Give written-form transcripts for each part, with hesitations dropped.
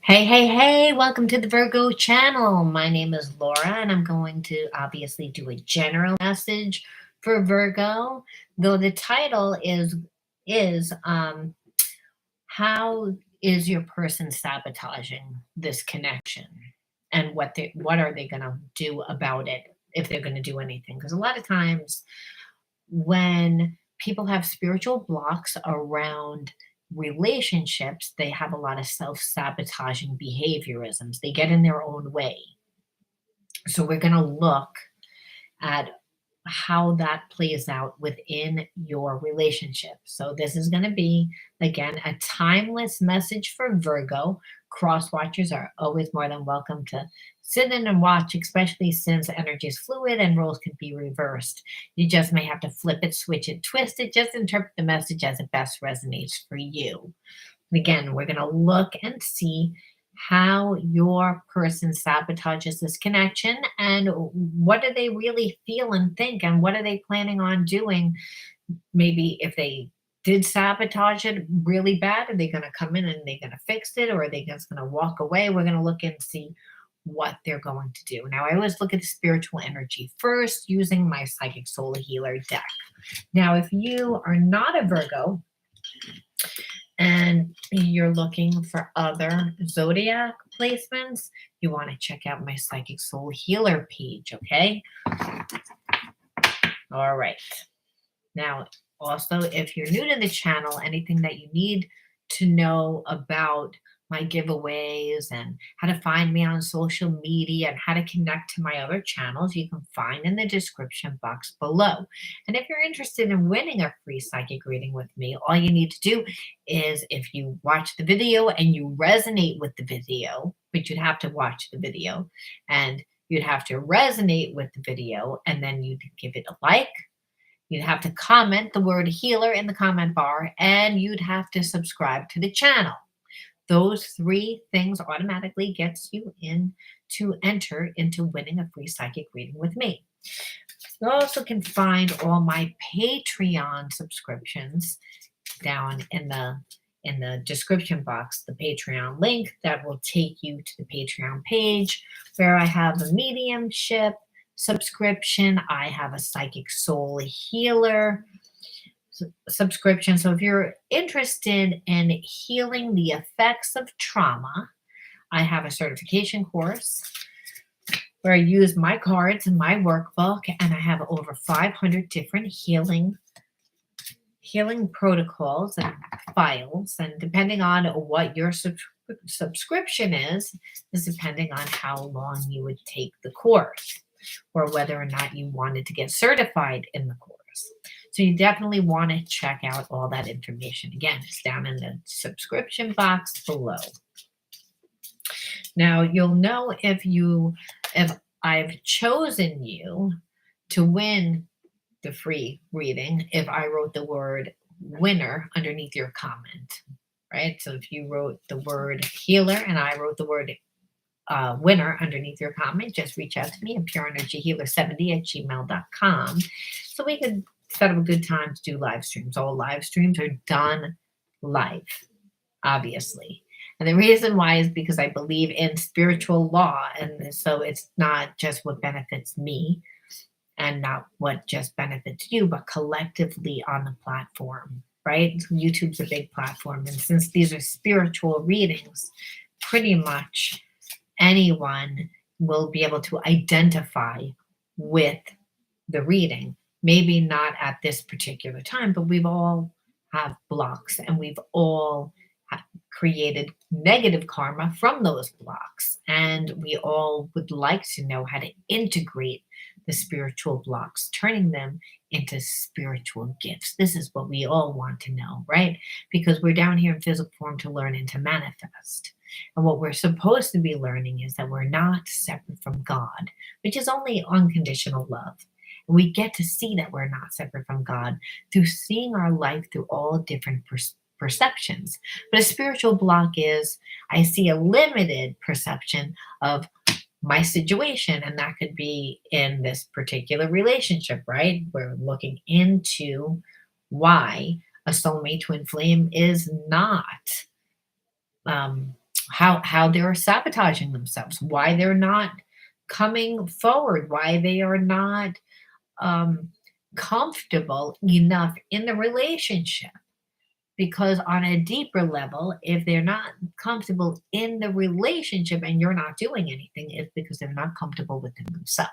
Hey, hey, hey, welcome to the Virgo channel. My name is Laura, and I'm going to obviously do a general message for Virgo, though the title is how is your person sabotaging this connection, and what are they going to do about it, if they're going to do anything? Because a lot of times when people have spiritual blocks around relationships, they have a lot of self sabotaging behaviorisms. They get in their own way. So, we're going to look at how that plays out within your relationship. So, this is going to be, again, a timeless message for Virgo. Cross watchers are always more than welcome to sit in and watch, especially since energy is fluid and roles can be reversed. You just may have to flip it, switch it, twist it, just interpret the message as it best resonates for you. Again, we're going to look and see how your person sabotages this connection and what do they really feel and think and what are they planning on doing. Maybe if they did sabotage it really bad, are they going to come in and they're going to fix it, or are they just going to walk away? We're going to look and see what they're going to do. Now, I always look at the spiritual energy first using my Psychic Soul Healer deck. Now, if you are not a Virgo, and you're looking for other zodiac placements, you want to check out my Psychic Soul Healer page, okay? All right. Now, also, if you're new to the channel, anything that you need to know about my giveaways and how to find me on social media and how to connect to my other channels, you can find in the description box below. And if you're interested in winning a free psychic reading with me, all you need to do is, if you watch the video and you resonate with the video, but you'd have to watch the video and you'd have to resonate with the video, and then you'd give it a like. You'd have to comment the word healer in the comment bar, and you'd have to subscribe to the channel. Those three things automatically gets you in to enter into winning a free psychic reading with me. You also can find all my Patreon subscriptions down in the description box, the Patreon link that will take you to the Patreon page where I have a mediumship subscription. I have a Psychic Soul Healer subscription. So if you're interested in healing the effects of trauma, I have a certification course where I use my cards and my workbook, and I have over 500 different healing protocols and files. And depending on what your subscription is depending on how long you would take the course or whether or not you wanted to get certified in the course. So you definitely want to check out all that information. Again, it's down in the subscription box below. Now, you'll know if I've chosen you to win the free reading if I wrote the word winner underneath your comment, right? So if you wrote the word healer and I wrote the word winner underneath your comment, just reach out to me at pureenergyhealer70@gmail.com so we could set up a good time to do live streams. All live streams are done live, obviously. And the reason why is because I believe in spiritual law. And so it's not just what benefits me and not what just benefits you, but collectively on the platform, right? YouTube's a big platform. And since these are spiritual readings, pretty much anyone will be able to identify with the reading. Maybe not at this particular time, but we've all have blocks and we've all created negative karma from those blocks. And we all would like to know how to integrate the spiritual blocks, turning them into spiritual gifts. This is what we all want to know, right? Because we're down here in physical form to learn and to manifest. And what we're supposed to be learning is that we're not separate from God, which is only unconditional love. And we get to see that we're not separate from God through seeing our life through all different perceptions. But a spiritual block is I see a limited perception of my situation, and that could be in this particular relationship, right? We're looking into why a soulmate twin flame is not how they're sabotaging themselves, why they're not coming forward, why they are not um, comfortable enough in the relationship. Because on a deeper level, if they're not comfortable in the relationship and you're not doing anything, it's because they're not comfortable within themselves.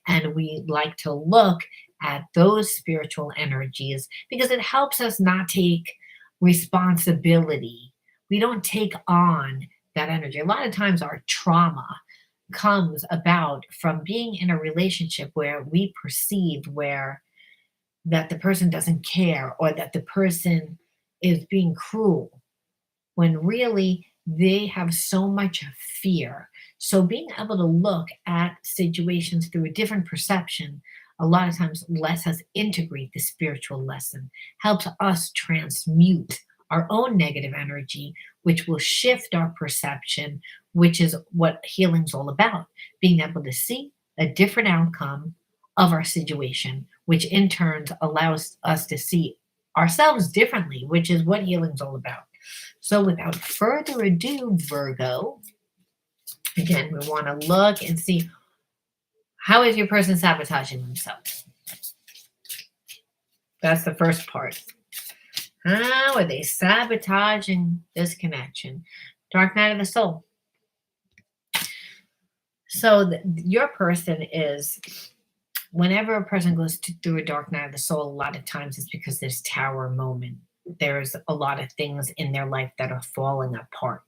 And we like to look at those spiritual energies because it helps us not take responsibility. We don't take on that energy. A lot of times, our trauma comes about from being in a relationship where we perceive where that the person doesn't care or that the person is being cruel when really they have so much fear. So being able to look at situations through a different perception a lot of times lets us integrate the spiritual lesson, helps us transmute our own negative energy, which will shift our perception, which is what healing's all about. Being able to see a different outcome of our situation, which in turn allows us to see ourselves differently, which is what healing's all about. So, without further ado, Virgo, again, we want to look and see how is your person sabotaging themselves? That's the first part. How are they sabotaging this connection? Dark night of the soul. So, your person is, whenever a person goes through a dark night of the soul, a lot of times it's because there's tower moment. There's a lot of things in their life that are falling apart,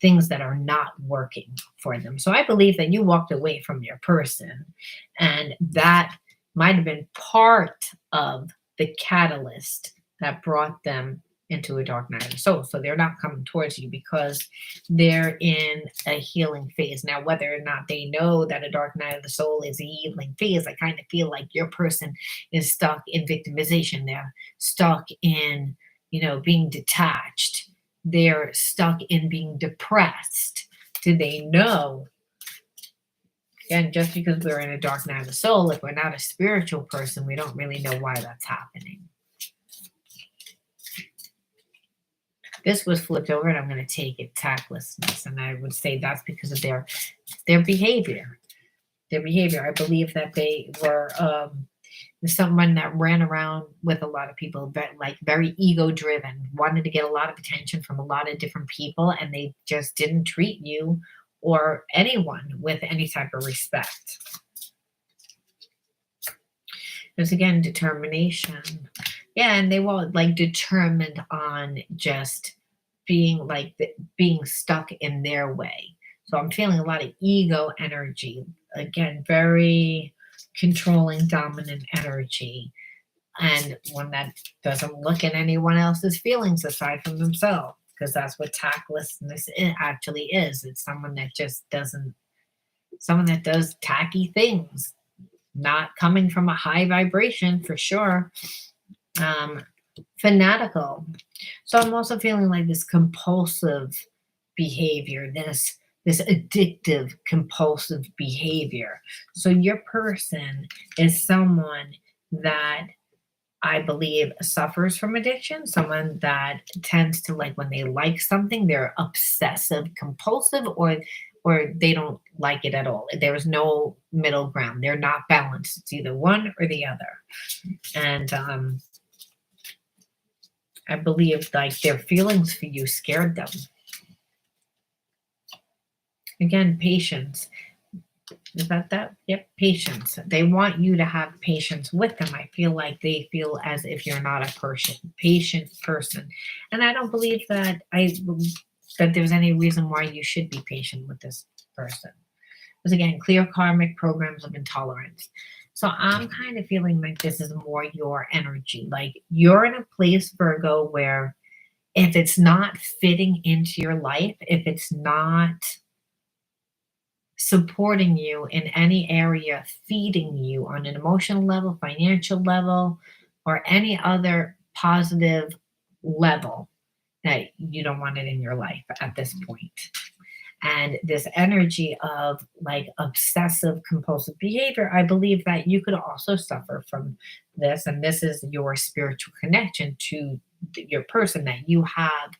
things that are not working for them. So I believe that you walked away from your person, and that might have been part of the catalyst that brought them into a dark night of the soul. So they're not coming towards you because they're in a healing phase. Now, whether or not they know that a dark night of the soul is a healing phase, I kind of feel like your person is stuck in victimization. They're stuck in, being detached. They're stuck in being depressed. Do they know? Again, just because we're in a dark night of the soul, if we're not a spiritual person, we don't really know why that's happening. This was flipped over, and I'm going to take it tactlessness, and I would say that's because of their behavior. Their behavior. I believe that they were someone that ran around with a lot of people, but like very ego driven, wanted to get a lot of attention from a lot of different people, and they just didn't treat you or anyone with any type of respect. There's again determination. Yeah, and they were like determined on just being stuck in their way. So I'm feeling a lot of ego energy. Again, very controlling, dominant energy. And one that doesn't look at anyone else's feelings aside from themselves, because that's what tactlessness actually is. It's someone that just doesn't, someone that does tacky things, not coming from a high vibration for sure. Fanatical. So I'm also feeling like this compulsive behavior, this addictive compulsive behavior. So your person is someone that I believe suffers from addiction, someone that tends to, like, when they like something, they're obsessive compulsive, or they don't like it at all. There's no middle ground. They're not balanced. It's either one or the other. And I believe like their feelings for you scared them. Again, patience. Is that? Yep, patience. They want you to have patience with them. I feel like they feel as if you're not a patient person. And I don't believe that there's any reason why you should be patient with this person. Because again, clear karmic programs of intolerance. So I'm kind of feeling like this is more your energy. Like you're in a place, Virgo, where if it's not fitting into your life, if it's not supporting you in any area, feeding you on an emotional level, financial level, or any other positive level, that you don't want it in your life at this point. And this energy of like obsessive compulsive behavior, I believe that you could also suffer from this. And this is your spiritual connection to your person that you have,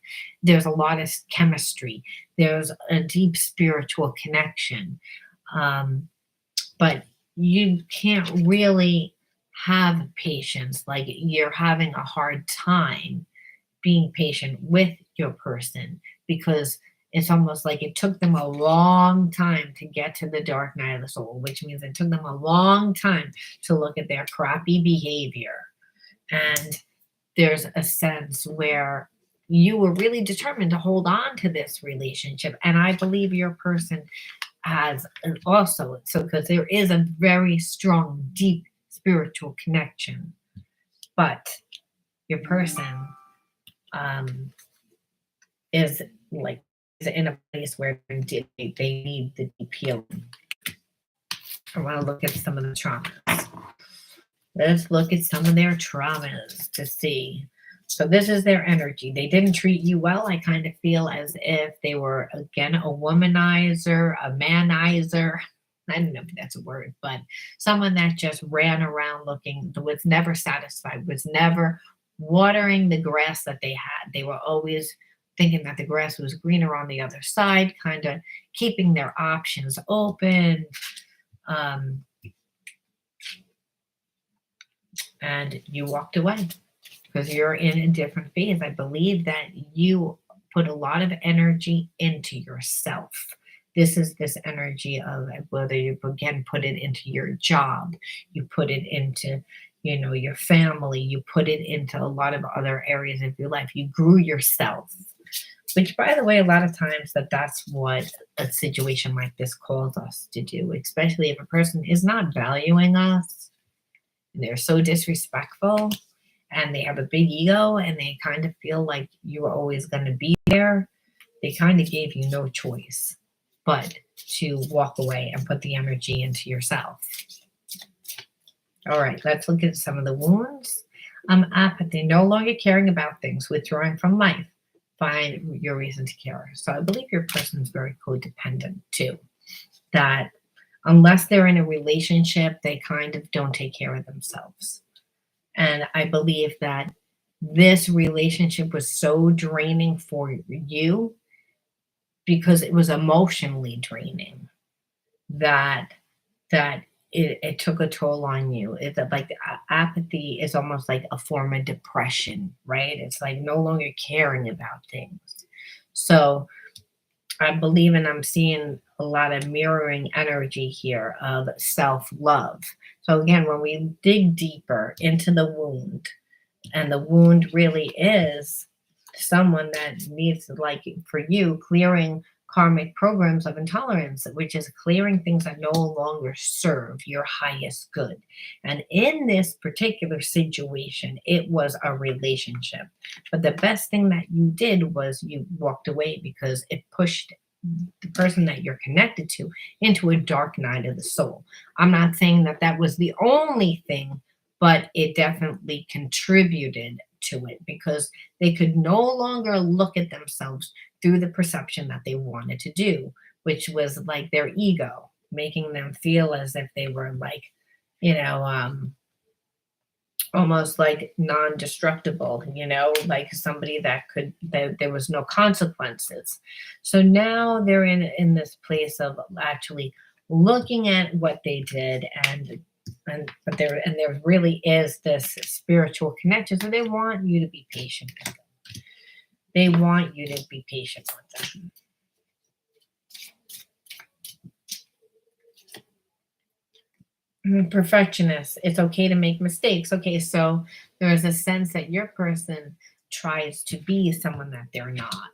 there's a lot of chemistry. There's a deep spiritual connection. Um, but you can't really have patience. Like you're having a hard time being patient with your person because it's almost like it took them a long time to get to the dark night of the soul, which means it took them a long time to look at their crappy behavior. And there's a sense where you were really determined to hold on to this relationship. And I believe your person has also, so because there is a very strong, deep spiritual connection, but your person um, is like is in a place where they need the deep healing. I want to look at some of the traumas. Let's look at some of their traumas to see. So this is their energy. They didn't treat you well. I kind of feel as if they were, again, a womanizer, a manizer. I don't know if that's a word, but someone that just ran around looking, was never satisfied, was never watering the grass that they had. They were always thinking that the grass was greener on the other side, kind of keeping their options open. Um, and you walked away because you're in a different phase. I believe that you put a lot of energy into yourself. This is this energy of whether you again put it into your job, you put it into your family, you put it into a lot of other areas of your life. You grew yourself, which by the way, a lot of times that's what a situation like this calls us to do, especially if a person is not valuing us. They're so disrespectful and they have a big ego and they kind of feel like you're always going to be there. They kind of gave you no choice but to walk away and put the energy into yourself. All right, let's look at some of the wounds. Apathy, no longer caring about things, withdrawing from life. Find your reason to care. So I believe your person's very codependent too. That unless they're in a relationship, they kind of don't take care of themselves. And I believe that this relationship was so draining for you because it was emotionally draining that it took a toll on you. It's like apathy is almost like a form of depression, right? It's like no longer caring about things. So I believe, and I'm seeing a lot of mirroring energy here of self-love. So again, when we dig deeper into the wound, and the wound really is someone that needs, like for you, clearing karmic programs of intolerance, which is clearing things that no longer serve your highest good. And in this particular situation, it was a relationship. But the best thing that you did was you walked away because it pushed the person that you're connected to into a dark night of the soul. I'm not saying that that was the only thing, but it definitely contributed to it because they could no longer look at themselves through the perception that they wanted to do, which was like their ego, making them feel as if they were like, almost like non-destructible, like somebody that there was no consequences. So now they're in this place of actually looking at what they did but there really is this spiritual connection. So they want you to be patient with them. They want you to be patient with them. Perfectionist. It's okay to make mistakes. Okay, so there's a sense that your person tries to be someone that they're not.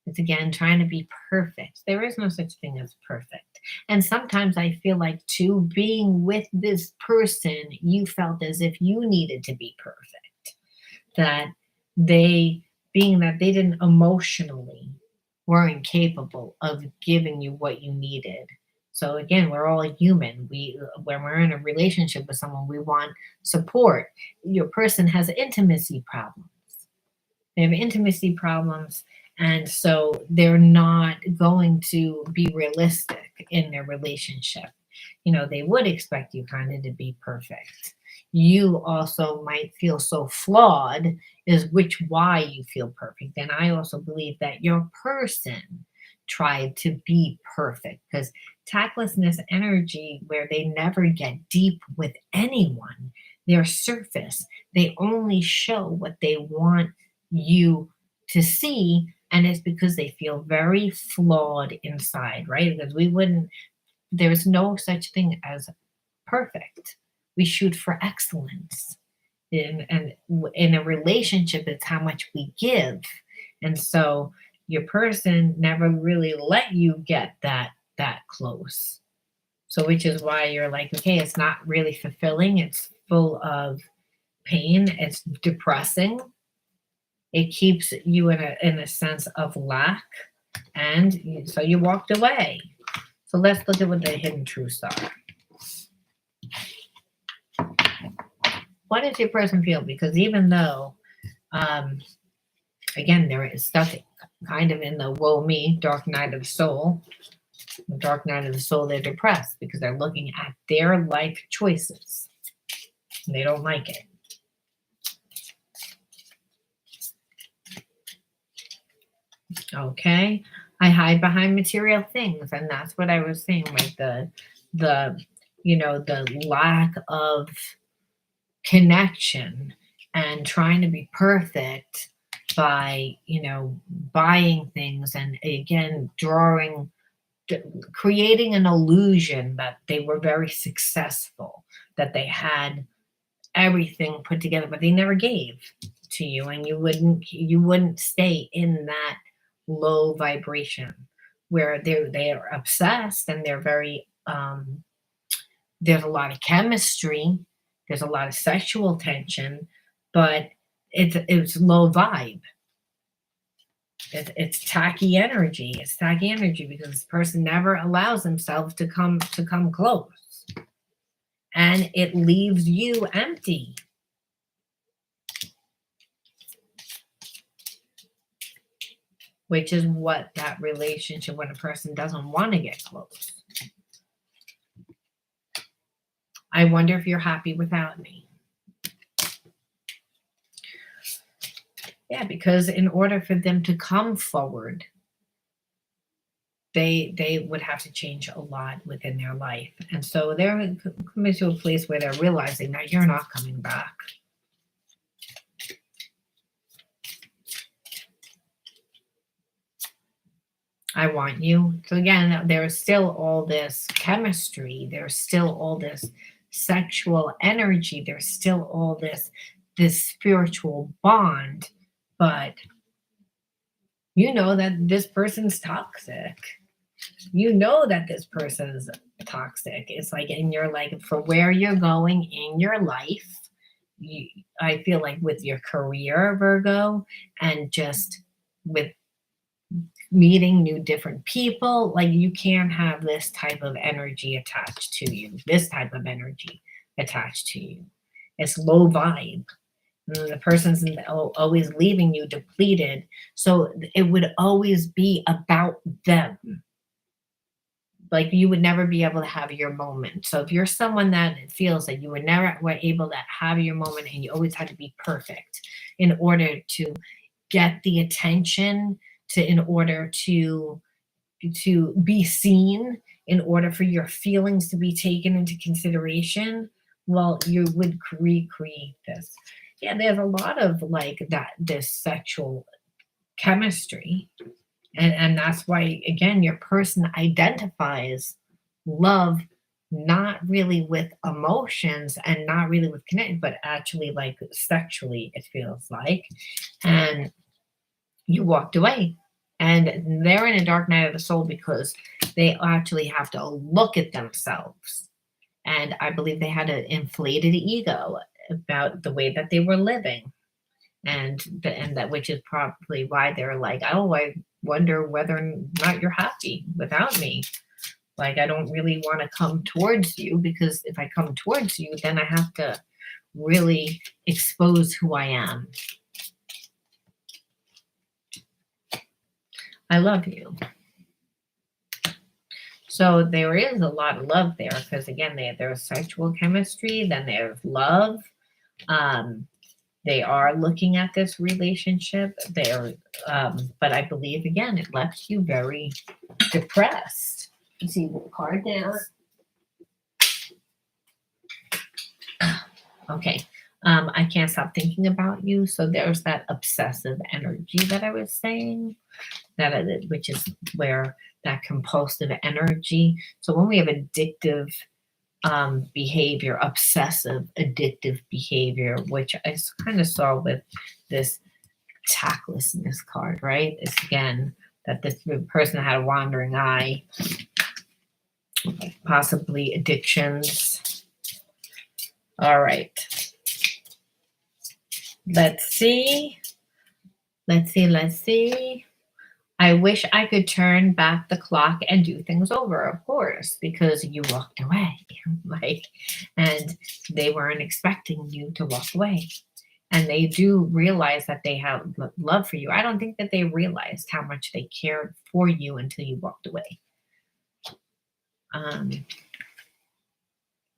It's again trying to be perfect. There is no such thing as perfect. And sometimes I feel like too, being with this person, you felt as if you needed to be perfect. That being that they didn't emotionally weren't capable of giving you what you needed. So again, we're all human. When we're in a relationship with someone, we want support. Your person has intimacy problems. They have intimacy problems, and so they're not going to be realistic in their relationship. They would expect you kind of to be perfect. you also might feel so flawed is which why you feel perfect. And I also believe that your person tried to be perfect because tactlessness energy, where they never get deep with anyone, their surface, they only show what they want you to see. And it's because they feel very flawed inside, right? Because we wouldn't, there's no such thing as perfect. We shoot for excellence. In a relationship, it's how much we give. And so your person never really let you get that close. So which is why you're like, okay, it's not really fulfilling. It's full of pain. It's depressing. It keeps you in a sense of lack. And so you walked away. So let's look at what the hidden truths are. What does your person feel? Because even though, again, there is stuff kind of in the woe me, dark night of the soul. The dark night of the soul, they're depressed because they're looking at their life choices. And they don't like it. Okay. I hide behind material things. And that's what I was saying, like the the lack of connection and trying to be perfect by buying things and again creating an illusion that they were very successful, that they had everything put together, but they never gave to you, and you wouldn't stay in that low vibration where they are obsessed and they're very there's a lot of chemistry, there's a lot of sexual tension, but it's low vibe. It's tacky energy. It's tacky energy because this person never allows themselves to come close, and it leaves you empty. Which is what that relationship when a person doesn't want to get close. I wonder if you're happy without me. Yeah, because in order for them to come forward, they would have to change a lot within their life. And so they're coming to a place where they're realizing that you're not coming back. I want you. So again, there's still all this chemistry. There's still all this sexual energy. There's still all this spiritual bond. But you know that this person's toxic. You know that this person's toxic. It's like, and you're like, for where you're going in your life, I feel like with your career, Virgo, and just with meeting new different people, like you can't have this type of energy attached to you, this type of energy attached to you. It's low vibe. And the person's always leaving you depleted. So it would always be about them. Like you would never be able to have your moment. So if you're someone that feels that you were never were able to have your moment and you always had to be perfect in order to get the attention, in order to be seen, in order for your feelings to be taken into consideration, well, you would recreate this. Yeah, there's a lot of like that, this sexual chemistry. And that's why, again, your person identifies love not really with emotions and not really with connection, but actually like sexually, it feels like. And you walked away. And they're in a dark night of the soul because they actually have to look at themselves. And I believe they had an inflated ego about the way that they were living. And that which is probably why they're like, oh, I wonder whether or not you're happy without me. Like, I don't really want to come towards you because if I come towards you, then I have to really expose who I am. I love you. So there is a lot of love there because again, there's sexual chemistry, then there's love. Um, they are looking at this relationship. But I believe again, it left you very depressed. You see the card there. Okay. I can't stop thinking about you. So there's that obsessive energy that I was saying, which is where that compulsive energy. So when we have addictive behavior, obsessive addictive behavior, which I kind of saw with this tactlessness card, right? It's again that this person had a wandering eye, possibly addictions. All right. Let's see. Let's see. I wish I could turn back the clock and do things over, of course, because you walked away. Like, and they weren't expecting you to walk away. And they do realize that they have love for you. I don't think that they realized how much they cared for you until you walked away.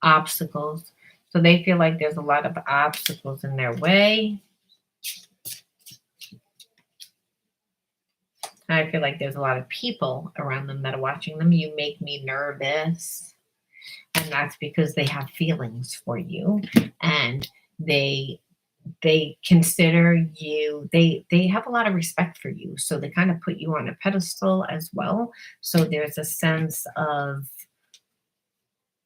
Obstacles. So they feel like there's a lot of obstacles in their way. I feel like there's a lot of people around them that are watching them. You make me nervous. And that's because they have feelings for you. And they consider you, they have a lot of respect for you. So they kind of put you on a pedestal as well. So there's a sense of,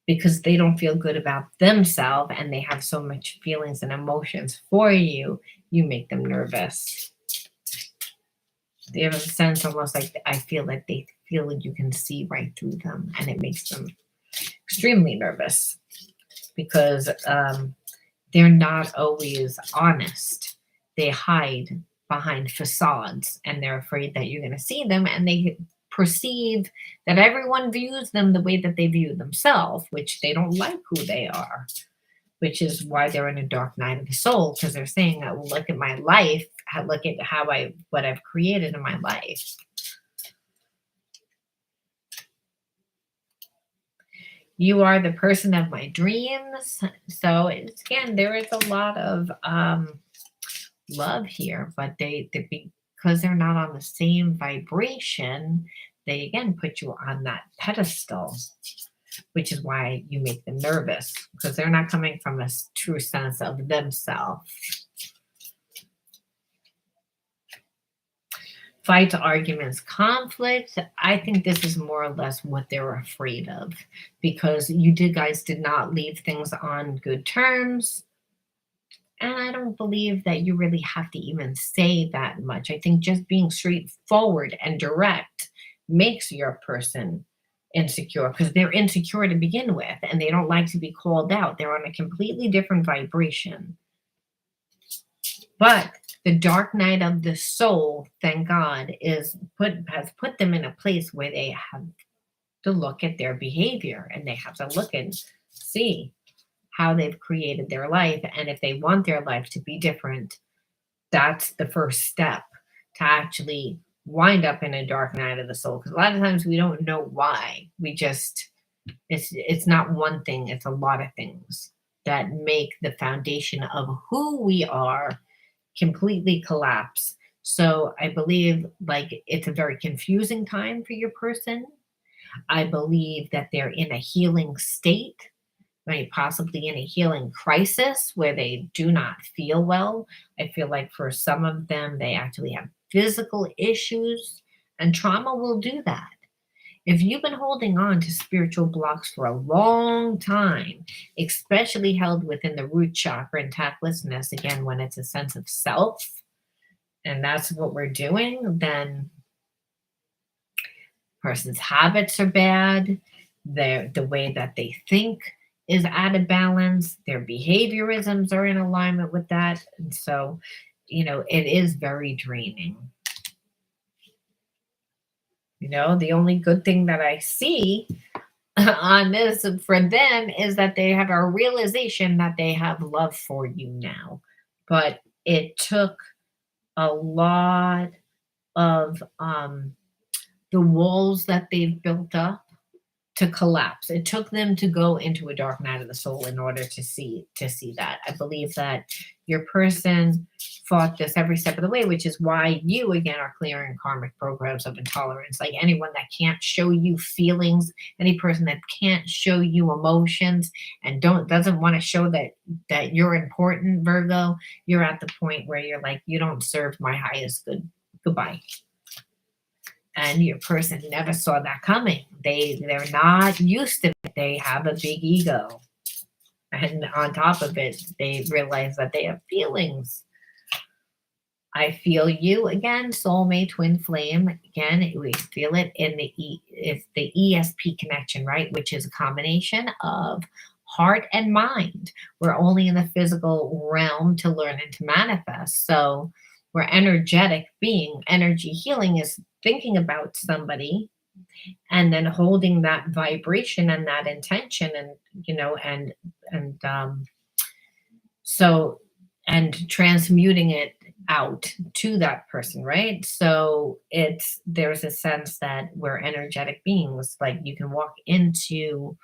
because they don't feel good about themselves and they have so much feelings and emotions for you, you make them nervous. They have a sense almost like I feel like they feel like you can see right through them, and it makes them extremely nervous because they're not always honest. They hide behind facades and they're afraid that you're going to see them, and they perceive that everyone views them the way that they view themselves, which they don't like who they are, which is why they're in a dark night of the soul, because they're saying, oh, look at my life, look at what I've created in my life. You are the person of my dreams. So it's, again, there is a lot of love here, but they because they're not on the same vibration, they again put you on that pedestal, which is why you make them nervous, because they're not coming from a true sense of themselves. Fights, arguments, conflict. I think this is more or less what they're afraid of, because you guys did not leave things on good terms. And I don't believe that you really have to even say that much. I think just being straightforward and direct makes your person insecure, because they're insecure to begin with and they don't like to be called out. They're on a completely different vibration. But the dark night of the soul, thank God, has put them in a place where they have to look at their behavior, and they have to look and see how they've created their life. And if they want their life to be different, that's the first step to actually wind up in a dark night of the soul. Because a lot of times we don't know why. It's not one thing, it's a lot of things that make the foundation of who we are completely collapse. So I believe like it's a very confusing time for your person. I believe that they're in a healing state, right? Possibly in a healing crisis where they do not feel well. I feel like for some of them, they actually have physical issues, and trauma will do that. If you've been holding on to spiritual blocks for a long time, especially held within the root chakra and tactlessness, again, when it's a sense of self, and that's what we're doing, then person's habits are bad, the way that they think is out of balance, their behaviorisms are in alignment with that. And so, it is very draining. The only good thing that I see on this for them is that they have a realization that they have love for you now. But it took a lot of the walls that they've built up to collapse. It took them to go into a dark night of the soul in order to see that. I believe that your person fought this every step of the way, which is why you again are clearing karmic programs of intolerance. Like anyone that can't show you feelings, any person that can't show you emotions and doesn't want to show that you're important, Virgo, you're at the point where you're like, you don't serve my highest good. Goodbye. And your person never saw that coming. They're not used to it. They have a big ego. And on top of it, they realize that they have feelings. I feel you again, soulmate, twin flame. Again, we feel it in it's the ESP connection, right? Which is a combination of heart and mind. We're only in the physical realm to learn and to manifest. So we're energetic being. Energy healing is thinking about somebody and then holding that vibration and that intention, and and so and transmuting it out to that person, right? So there's a sense that we're energetic beings. Like you can walk into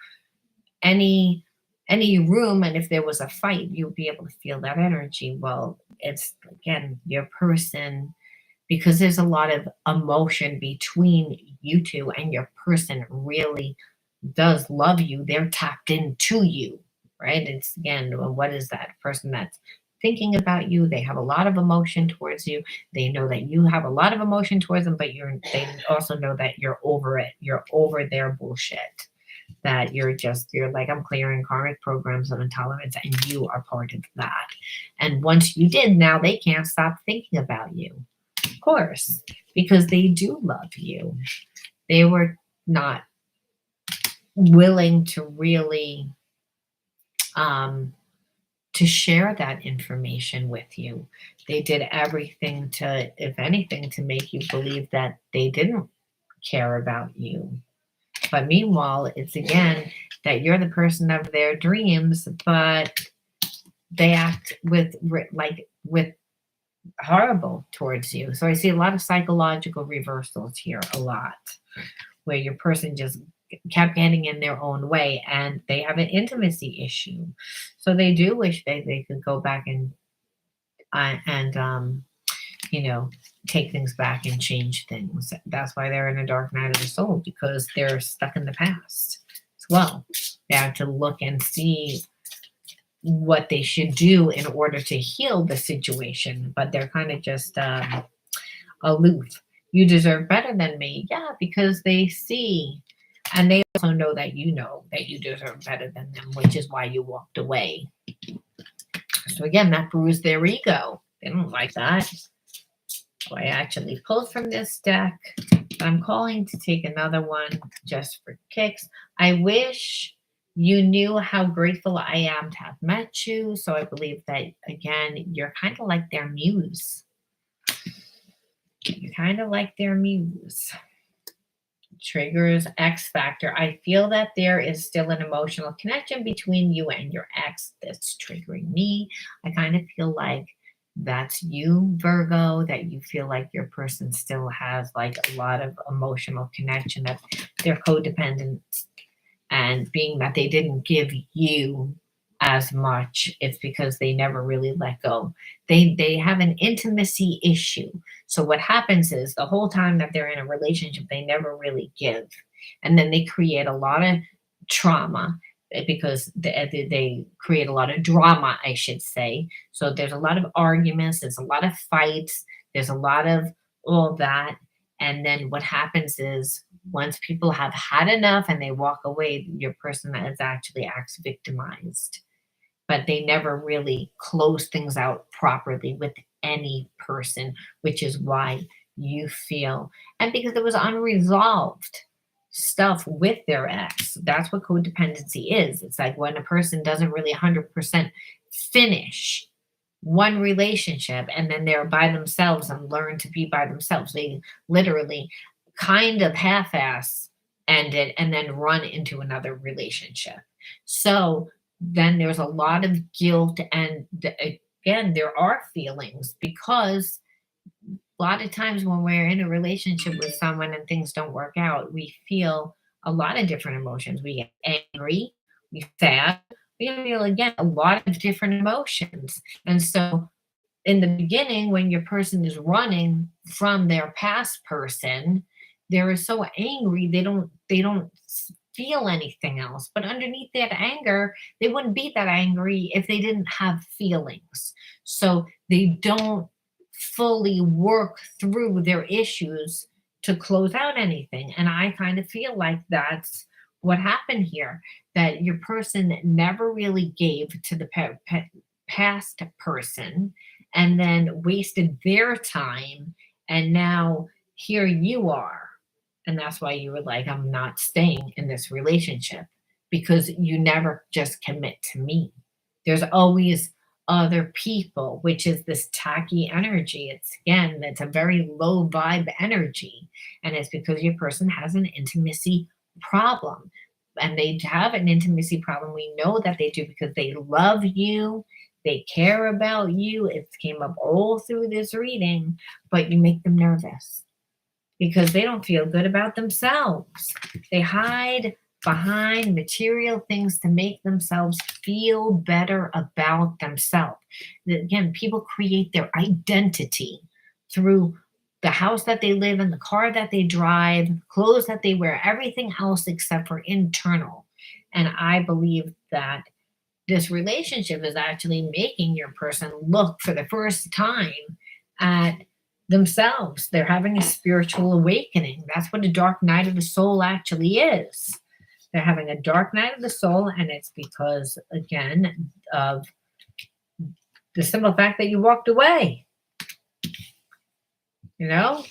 any room, and if there was a fight, you'll be able to feel that energy. Well, it's again your person, because there's a lot of emotion between you two, and your person really does love you. They're tapped into you, right? It's again, what is that person that's thinking about you? They have a lot of emotion towards you. They know that you have a lot of emotion towards them, but they also know that you're over it. You're over their bullshit. That you're like, I'm clearing karmic programs of intolerance, and you are part of that. And once you did, now they can't stop thinking about you. Of course, because they do love you. They were not willing to really to share that information with you. They did everything to, if anything, to make you believe that they didn't care about you. But meanwhile, it's again that you're the person of their dreams, but they act with horrible towards you. So I see a lot of psychological reversals here, a lot, where your person just kept getting in their own way, and they have an intimacy issue. So they do wish they could go back and you know, take things back and change things. That's why they're in a dark night of the soul, because they're stuck in the past as well. They have to look and see what they should do in order to heal the situation, but they're kind of just aloof. You deserve better than me. Yeah, because they see, and they also know that you deserve better than them, which is why you walked away. So again, that bruised their ego. They don't like that. So I actually pulled from this deck, but I'm calling to take another one just for kicks. I wish you knew how grateful I am to have met you. So I believe that, again, you're kind of like their muse. You're kind of like their muse. Triggers X factor. I feel that there is still an emotional connection between you and your ex that's triggering me. I kind of feel like that's you, Virgo, that you feel like your person still has like a lot of emotional connection, that they're codependent, and being that they didn't give you as much, it's because they never really let go. They have an intimacy issue. So what happens is the whole time that they're in a relationship, they never really give, and then they create a lot of trauma, because they create a lot of drama, I should say. So there's a lot of arguments, there's a lot of fights, there's a lot of all that. And then what happens is, once people have had enough and they walk away, your person is actually acts victimized. But they never really close things out properly with any person, which is why you feel, and because it was unresolved stuff with their ex. That's what codependency is. It's like when a person doesn't really 100% finish one relationship, and then they're by themselves and learn to be by themselves. They literally kind of half-ass end it and then run into another relationship. So then there's a lot of guilt, and again, there are feelings, because a lot of times when we're in a relationship with someone and things don't work out, we feel a lot of different emotions. We get angry, we sad, we feel again a lot of different emotions. And so in the beginning, when your person is running from their past person, they're so angry they don't feel anything else. But underneath that anger, they wouldn't be that angry if they didn't have feelings. So they don't fully work through their issues to close out anything. And I kind of feel like that's what happened here, that your person never really gave to the past person and then wasted their time. And now here you are. And that's why you were like, I'm not staying in this relationship because you never just commit to me. There's always other people, which is this tacky energy. It's again, it's a very low vibe energy. And it's because your person has an intimacy problem. And they have an intimacy problem. We know that they do because they love you, they care about you. It came up all through this reading, but you make them nervous because they don't feel good about themselves. They hide behind material things to make themselves feel better about themselves. Again, people create their identity through the house that they live in, the car that they drive, clothes that they wear, everything else except for internal. And I believe that this relationship is actually making your person look for the first time at themselves. They're having a spiritual awakening. That's what a dark night of the soul actually is. They're having a dark night of the soul, and it's because, again, of the simple fact that you walked away. You know,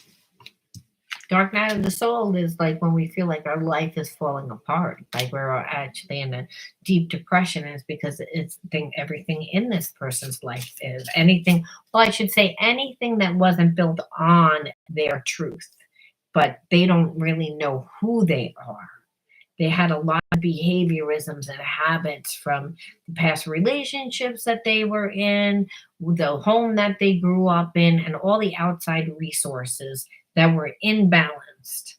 dark night of the soul is like when we feel like our life is falling apart, like we're actually in a deep depression. And it's because it's everything in this person's life is anything. Well, I should say anything that wasn't built on their truth, but they don't really know who they are. They had a lot of behaviorisms and habits from the past relationships that they were in, the home that they grew up in, and all the outside resources that were imbalanced.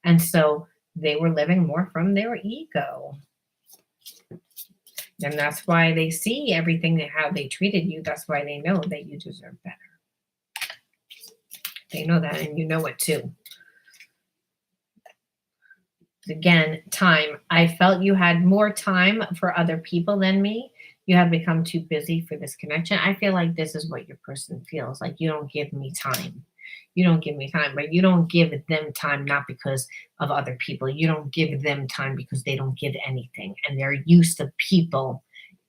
And so they were living more from their ego. And that's why they see everything that how they treated you. That's why they know that you deserve better. They know that, and you know it too. Again, time. I felt you had more time for other people than me. You have become too busy for this connection. I feel like this is what your person feels like. You don't give me time. You don't give me time, but you don't give them time not because of other people. You don't give them time because they don't give anything. And they're used to people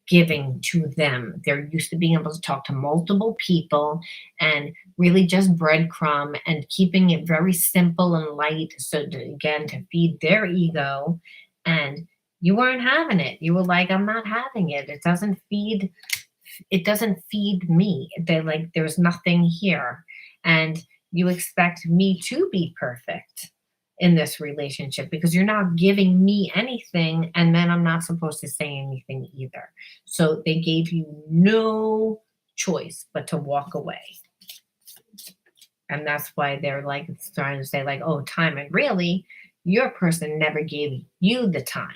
giving to them. They're used to being able to talk to multiple people and really just breadcrumb and keeping it very simple and light. So again, to feed their ego, and you weren't having it. You were like, I'm not having it. It doesn't feed me. They're like, there's nothing here. And you expect me to be perfect in this relationship because you're not giving me anything, and then I'm not supposed to say anything either. So they gave you no choice but to walk away. And that's why they're like trying to say like, oh, time. And really, your person never gave you the time.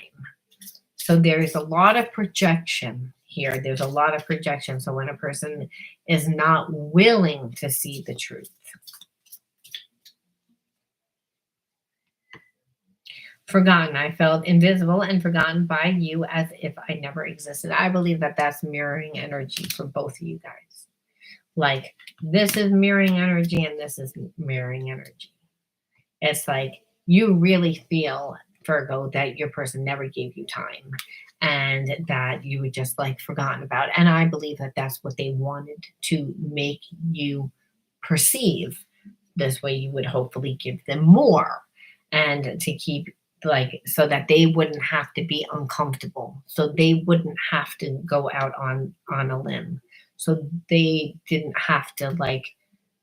So there is a lot of projection here. There's a lot of projection. So when a person is not willing to see the truth, forgotten. I felt invisible and forgotten by you as if I never existed. I believe that that's mirroring energy for both of you guys. Like this is mirroring energy and this is mirroring energy. It's like you really feel, Virgo, that your person never gave you time and that you were just like forgotten about. And I believe that that's what they wanted to make you perceive. This way you would hopefully give them more and to keep like so that they wouldn't have to be uncomfortable, so they wouldn't have to go out on a limb, so they didn't have to like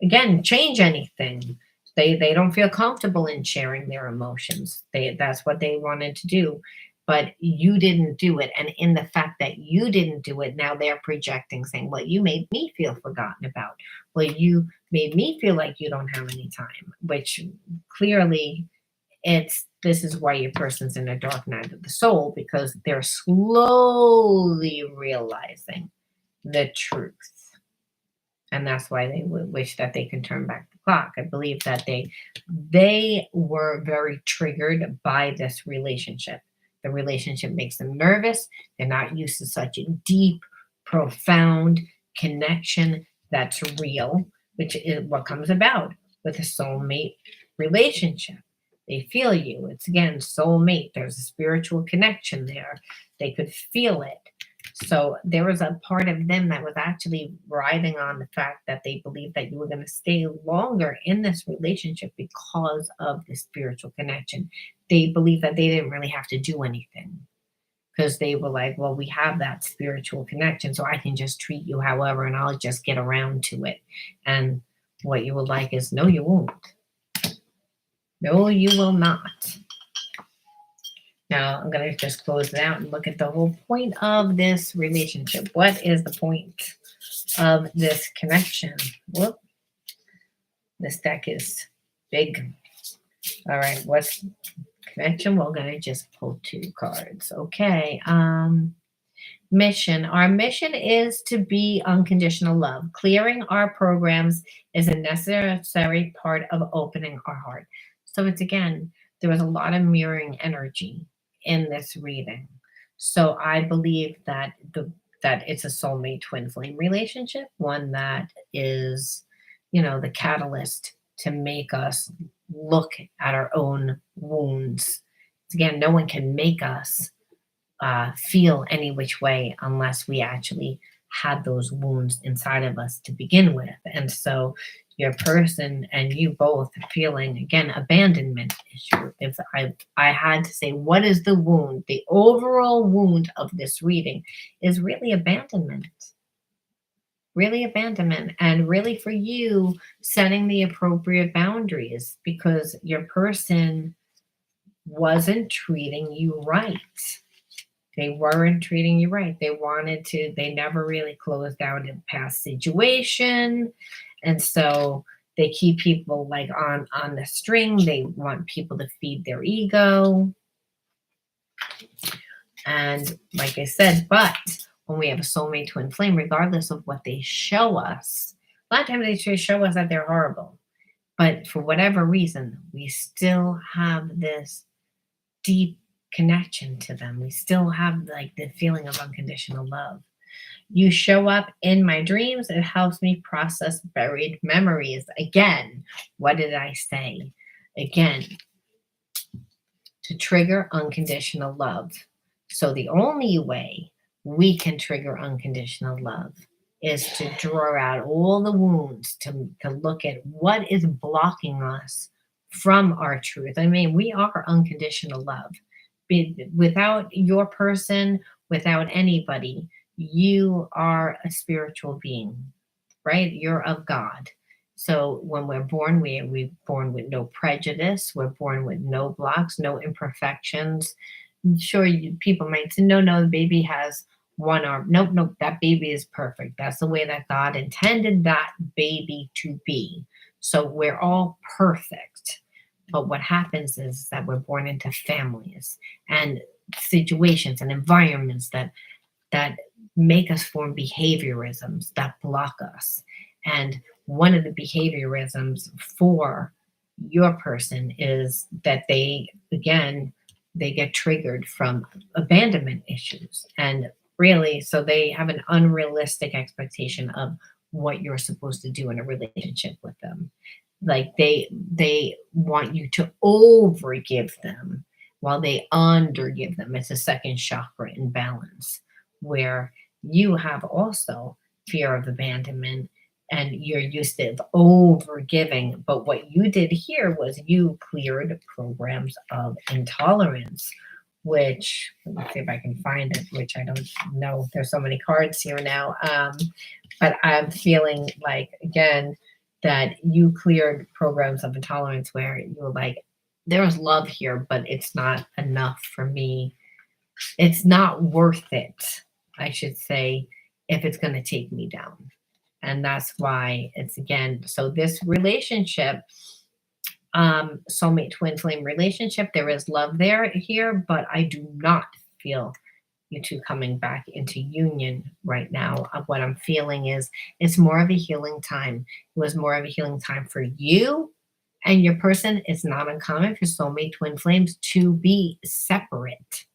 again change anything. They don't feel comfortable in sharing their emotions. That's what they wanted to do, but you didn't do it. And in the fact that you didn't do it, now they're projecting saying, well, you made me feel forgotten about, well, you made me feel like you don't have any time, which clearly it's This is why your person's in a dark night of the soul, because they're slowly realizing the truth. And that's why they would wish that they can turn back the clock. I believe that they were very triggered by this relationship. The relationship makes them nervous. They're not used to such a deep, profound connection that's real, which is what comes about with a soulmate relationship. They feel you. It's again soulmate. There's a spiritual connection there. They could feel it. So there was a part of them that was actually riding on the fact that they believed that you were going to stay longer in this relationship because of the spiritual connection. They believed that they didn't really have to do anything because they were like, well, we have that spiritual connection, so I can just treat you however, and I'll just get around to it. And what you will like is, no, you won't. No, you will not. Now, I'm going to just close it out and look at the whole point of this relationship. What is the point of this connection? Whoop. This deck is big. All right, what's connection? We're going to just pull 2 cards. Okay. Mission. Our mission is to be unconditional love. Clearing our programs is a necessary part of opening our heart. So it's again, there was a lot of mirroring energy in this reading. So I believe that that it's a soulmate twin flame relationship, one that is, the catalyst to make us look at our own wounds. Again, no one can make us feel any which way unless we actually had those wounds inside of us to begin with. And so your person and you both feeling, again, abandonment issue. If I had to say, what is the wound? The overall wound of this reading is really abandonment. Really abandonment, and really for you setting the appropriate boundaries because your person wasn't treating you right. They weren't treating you right. They never really closed out a past situation. And so they keep people like on the string. They want people to feed their ego. And like I said, but when we have a soulmate twin flame, regardless of what they show us, a lot of times they show us that they're horrible. But for whatever reason, we still have this deep connection to them. We still have like the feeling of unconditional love. You show up in my dreams. It helps me process buried memories. Again, what did I say? Again, to trigger unconditional love. So the only way we can trigger unconditional love is to draw out all the wounds, to look at what is blocking us from our truth. I mean, we are unconditional love. Without your person, without anybody, you are a spiritual being, right? You're of God. So when we're born, we're born with no prejudice. We're born with no blocks, no imperfections. Sure, people might say, no, the baby has one arm. Nope, that baby is perfect. That's the way that God intended that baby to be. So we're all perfect. But what happens is that we're born into families and situations and environments that make us form behaviorisms that block us. And one of the behaviorisms for your person is that they get triggered from abandonment issues. And really, so they have an unrealistic expectation of what you're supposed to do in a relationship with them. Like they want you to overgive them while they undergive them. It's a second chakra imbalance where you have also fear of abandonment and you're used to over giving. But what you did here was you cleared programs of intolerance, which, let me see if I can find it, which I don't know. There's so many cards here now. But I'm feeling like, again, that you cleared programs of intolerance where you were like, there's love here, but it's not enough for me. It's not worth it, I should say, if it's going to take me down. And that's why it's, again, so this relationship soulmate twin flame relationship. There is love there here, but I do not feel you two coming back into union right now. What I'm feeling is it's more of a healing time. It was more of a healing time for you and your person. It's not uncommon for soulmate twin flames to be separate.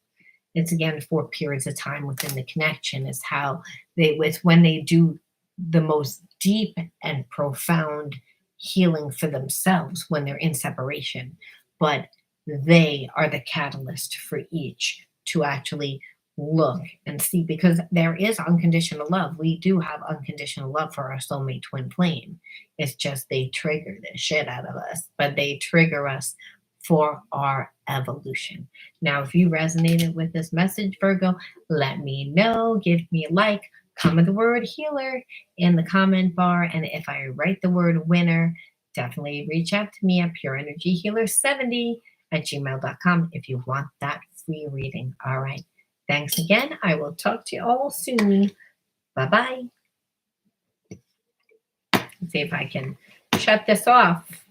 It's again for periods of time within the connection. Is how it's when they do the most deep and profound healing for themselves when they're in separation. But they are the catalyst for each to actually look and see, because there is unconditional love. We do have unconditional love for our soulmate twin flame. It's just they trigger the shit out of us, but they trigger us for our evolution. Now, if you resonated with this message, Virgo, let me know. Give me a like, comment the word healer in the comment bar. And if I write the word winner, definitely reach out to me at pureenergyhealer70@gmail.com if you want that free reading. All right. Thanks again. I will talk to you all soon. Bye-bye. Let's see if I can shut this off.